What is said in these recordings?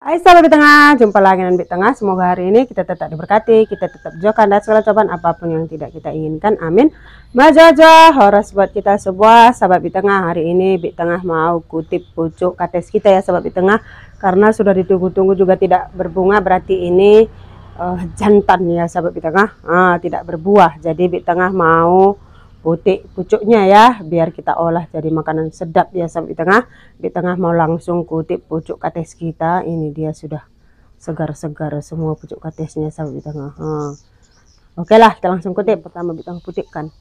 Hai sahabat Bit Tengah, jumpa lagi dengan Bit Tengah. Semoga hari ini kita tetap diberkati, kita tetap jauhkan dari segala cobaan apapun yang tidak kita inginkan. Amin. Majaja horas buat kita semua sahabat Bit Tengah. Hari ini Bit Tengah mau kutip pucuk kates kita ya sahabat Bit Tengah, karena sudah ditunggu-tunggu juga tidak berbunga, berarti ini jantan ya sahabat Bit Tengah. Tidak berbuah. Jadi Bit Tengah mau putik pucuknya ya, biar kita olah jadi makanan sedap ya sahabat Bit Tengah. Bit Tengah mau langsung kutip pucuk kates kita. Ini dia sudah segar-segar semua pucuk katesnya sahabat Bit Tengah. Oke lah, kita langsung kutip. Pertama Bit Tengah putikkan.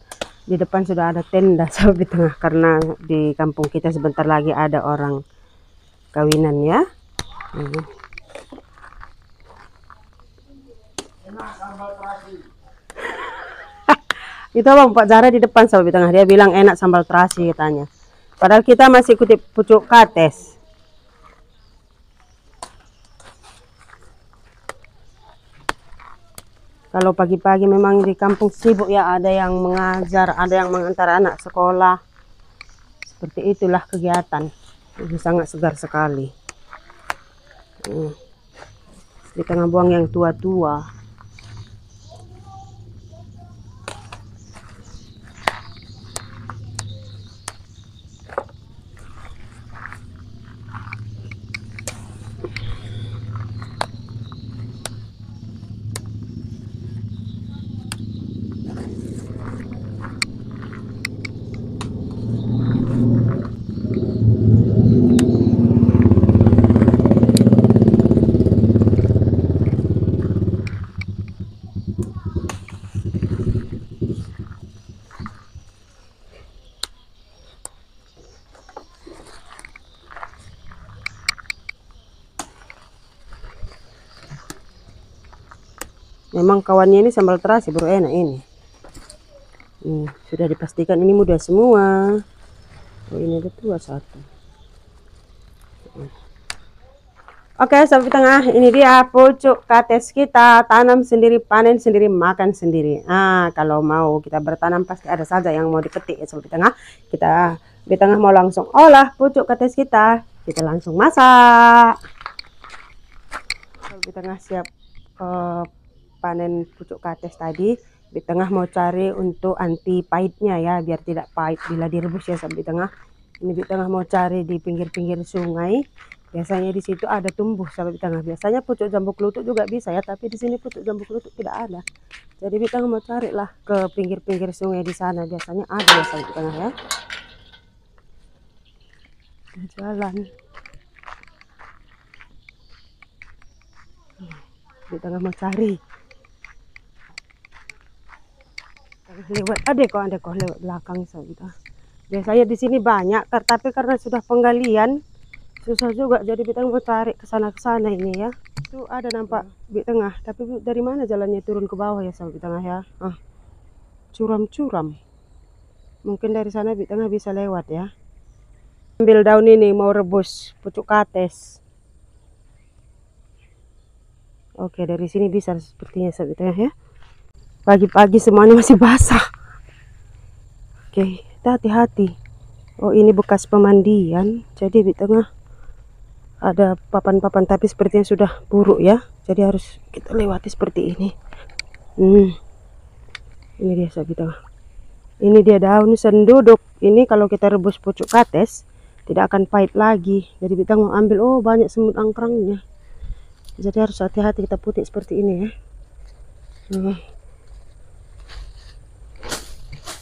Di depan sudah ada tenda sahabat Bit Tengah, karena di kampung kita sebentar lagi ada orang kawinan ya. Itu Bang Pak Zara di depan sahabat Bit Tengah, dia bilang enak sambal terasi katanya. Padahal kita masih kutip pucuk kates. Kalau pagi-pagi memang di kampung sibuk ya, ada yang mengajar, ada yang mengantar anak sekolah. Seperti itulah kegiatan. Ini sangat segar sekali. Di tengah buang yang tua-tua. Memang kawannya ini sambal terasi baru enak ini. Sudah dipastikan ini mudah semua. Ini ada dua satu. Oke sahabat Tengah, ini dia pucuk kates kita, tanam sendiri, panen sendiri, makan sendiri. Kalau mau kita bertanam pasti ada saja yang mau dipetik ya sahabat Tengah. Kita Bit Tengah mau langsung olah pucuk kates kita langsung masak. Bit Tengah siap panen pucuk kates tadi. Bit Tengah mau cari untuk anti pahitnya ya, biar tidak pahit bila direbus ya sahabat Bit Tengah. Ini Bit Tengah mau cari di pinggir-pinggir sungai. Biasanya di situ ada tumbuh sahabat Bit Tengah. Biasanya pucuk jambu kelutuk juga bisa ya, tapi di sini pucuk jambu kelutuk tidak ada. Jadi Bit Tengah mau carilah ke pinggir-pinggir sungai di sana, biasanya ada ya sahabat Bit Tengah ya. Jalan. Bit Tengah mau cari. Lewat ada kok lewat belakang sahabat Bit Tengah. Biasanya di sini banyak, tapi karena sudah penggalian susah juga, jadi Bit Tengah mau tarik ke sana ini ya. Itu ada nampak Bit Tengah, tapi dari mana jalannya turun ke bawah ya sahabat Bit Tengah ya. Curam-curam. Mungkin dari sana Bit Tengah bisa lewat ya. Ambil daun ini mau rebus pucuk kates. Oke, dari sini bisa sepertinya sahabat Bit Tengah ya. Pagi-pagi semuanya masih basah. Oke, kita hati-hati. Oh, ini bekas pemandian, jadi Bit Tengah ada papan-papan, tapi sepertinya sudah buruk ya, jadi harus kita lewati seperti ini. Ini dia sahabat Bit Tengah, ini dia daun senduduk. Ini kalau kita rebus pucuk kates tidak akan pahit lagi. Jadi Bit Tengah mau ambil, oh banyak semut angkrangnya, jadi harus hati-hati kita putik seperti ini ya.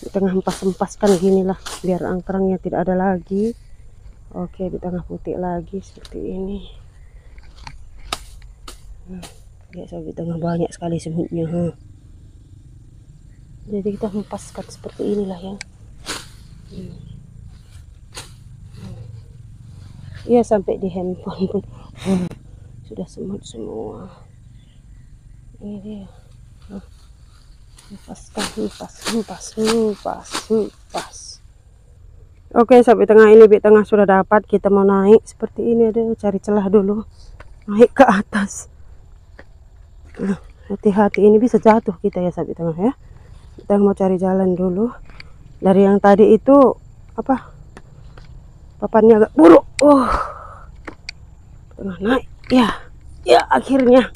Bit Tengah empas-empaskan ginilah biar angkrangnya tidak ada lagi. Oke, Bit Tengah putih lagi seperti ini. Lihat sahabat Bit Tengah banyak sekali semutnya. Jadi kita hempaskan seperti inilah ya. Iya, sampai di handphone pun sudah semut semua. Ini dia. Hempas. Oke sahabat Bit Tengah, ini Bit Tengah sudah dapat. Kita mau naik seperti ini, ada cari celah dulu naik ke atas. Hati-hati, ini bisa jatuh kita ya sahabat Bit Tengah ya. Kita mau cari jalan dulu. Dari yang tadi itu apa, papannya agak buruk. Tengah naik ya. akhirnya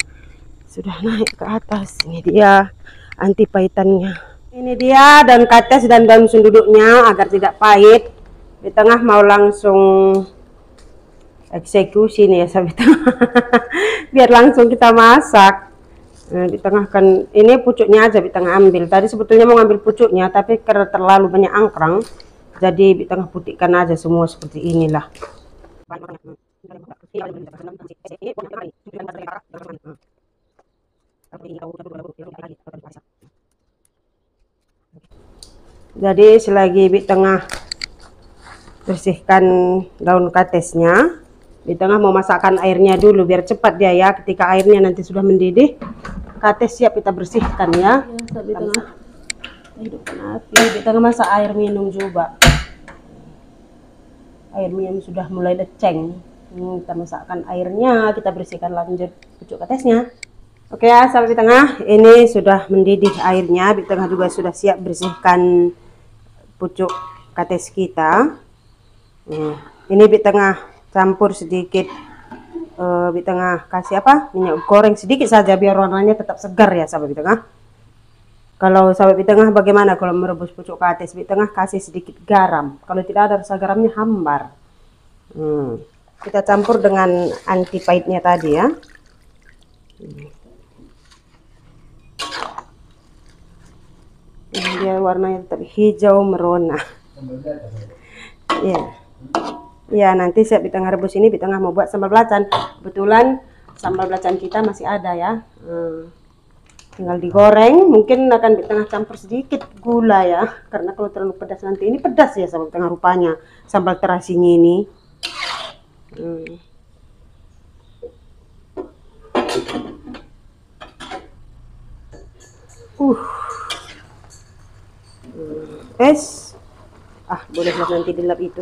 sudah naik ke atas. Ini dia anti pahitannya. Ini dia daun kates dan daun sunduduknya agar tidak pahit. Di tengah mau langsung eksekusi nih ya sahabat. Biar langsung kita masak. Nah, di tengah kan ini pucuknya aja di tengah ambil. Tadi sebetulnya mau ngambil pucuknya tapi karena terlalu banyak angkrang, jadi di tengah putihkan aja semua seperti inilah. Jadi selagi di tengah bersihkan daun katesnya, di tengah mau masakkan airnya dulu biar cepat dia ya. Ketika airnya nanti sudah mendidih, kates siap kita bersihkan ya. Di tengah hidupkan api, di tengah masak air minum juga. Air minum sudah mulai leceng. Kita masakkan airnya, kita bersihkan lanjut pucuk katesnya. Oke ya, sampai di tengah ini sudah mendidih airnya. Di tengah juga sudah siap bersihkan pucuk kates kita. Ini di tengah campur sedikit, di tengah kasih apa, minyak goreng sedikit saja biar warnanya tetap segar ya sahabat di tengah. Kalau sahabat di tengah bagaimana kalau merebus pucuk kates? Di tengah kasih sedikit garam. Kalau tidak ada rasa garamnya hambar. Kita campur dengan anti pahitnya tadi ya. Ini dia warnanya tetap hijau merona. Ya. Ya, nanti siap di tengah rebus ini, di tengah mau buat sambal belacan. Kebetulan sambal belacan kita masih ada ya. Tinggal digoreng, mungkin akan di tengah campur sedikit gula ya. Karena kalau terlalu pedas nanti, ini pedas ya sambal tengah rupanya. Sambal terasinya ini. Bolehlah nanti dilap itu.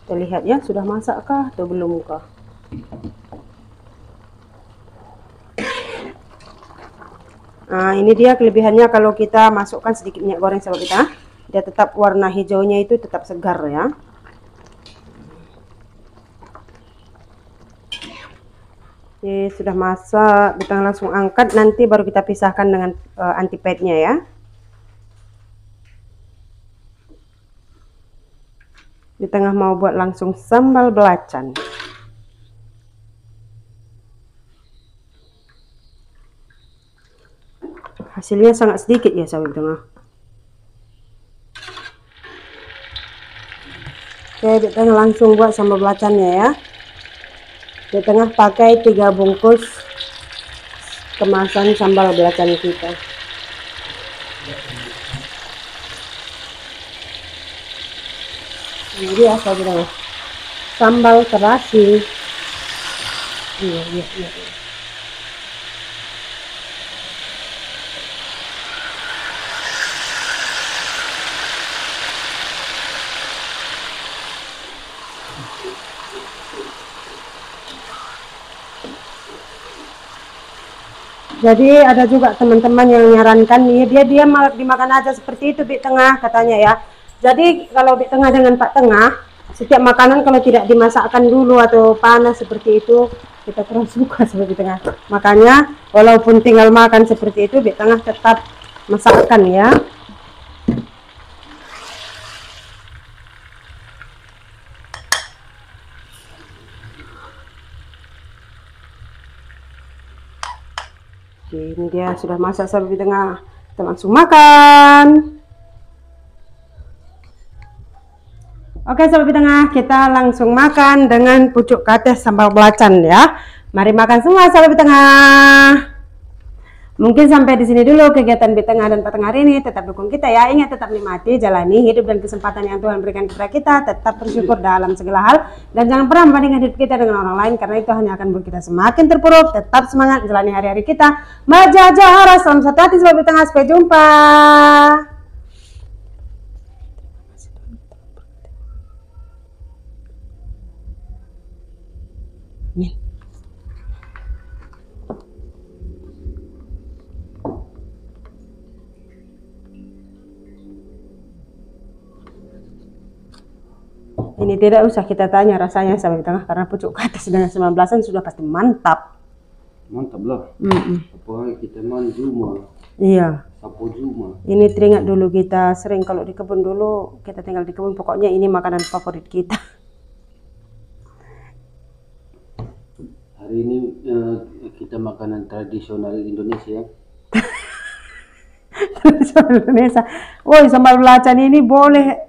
Kita lihat ya, sudah masak kah atau belum kah? Nah, ini dia kelebihannya kalau kita masukkan sedikit minyak goreng sahabat kita, dia tetap warna hijaunya itu tetap segar ya. Oke, sudah masak, kita langsung angkat, nanti baru kita pisahkan dengan anti pahitnya ya. Di tengah mau buat langsung sambal belacan. Hasilnya sangat sedikit ya sahabat tengah. Oke, di tengah langsung buat sambal belacannya ya. Di tengah pakai 3 bungkus kemasan sambal belacan kita. Ini dia sahabat, sambal terasi. Iya. Jadi ada juga teman-teman yang menyarankan nih, dia malah dimakan aja seperti itu di tengah katanya ya. Jadi kalau di tengah dengan Pak Tengah, setiap makanan kalau tidak dimasakkan dulu atau panas seperti itu, kita kurang suka seperti di tengah. Makanya walaupun tinggal makan seperti itu, di tengah tetap masakkan ya. Oke, ini dia sudah masak sampai di tengah. Kita langsung makan. Oke sahabat di tengah, kita langsung makan dengan pucuk kates sambal belacan ya. Mari makan semua sahabat di tengah. Mungkin sampai di sini dulu kegiatan di tengah dan Pak Tengah hari ini. Tetap dukung kita ya. Ingat tetap nikmati, jalani hidup dan kesempatan yang Tuhan berikan kepada kita. Tetap bersyukur dalam segala hal dan jangan pernah membandingkan hidup kita dengan orang lain karena itu hanya akan membuat kita semakin terpuruk. Tetap semangat jalani hari-hari kita. Majajahara, salam satu hati sahabat di tengah. Sampai jumpa. Ini Ini tidak usah kita tanya rasanya sampai tengah karena pucuk ke atas dengan 19-an sudah pasti mantap. Mantap lah. Apalagi kita main Zuma. Iya. Sapu Zuma. Ini teringat dulu kita sering kalau di kebun dulu, kita tinggal di kebun, pokoknya ini makanan favorit kita. Hari ini kita makanan tradisional Indonesia. Tradisional Indonesia. Woi, sambal belacan ini boleh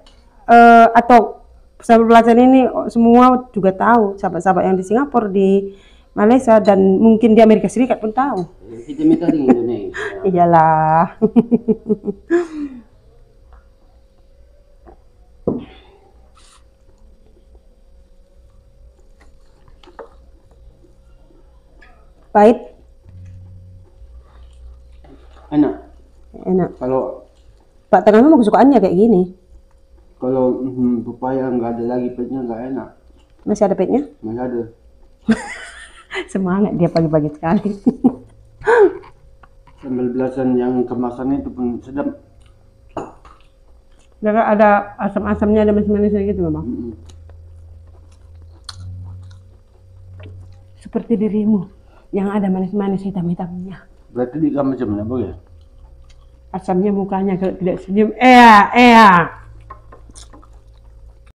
atau sambal belacan ini semua juga tahu, sahabat-sahabat yang di Singapura, di Malaysia, dan mungkin di Amerika Serikat pun tahu. Kita minta di Indonesia. Iyalah. Pahit? Enak. Enak. Kalau Pak Tengah memang kesukaannya kayak gini. kalau pepaya nggak ada lagi pahitnya nggak enak. Masih ada pahitnya? Masih ada. Semangat dia pagi-pagi sekali. Sambal belacan yang kemasannya itu pun sedap. Jadi ada asam-asamnya, ada manis-manisnya gitu memang. Seperti dirimu yang ada manis-manis hitam-hitamnya. Berarti di macam mana boleh? Asamnya mukanya kalau tidak senyum. Iya.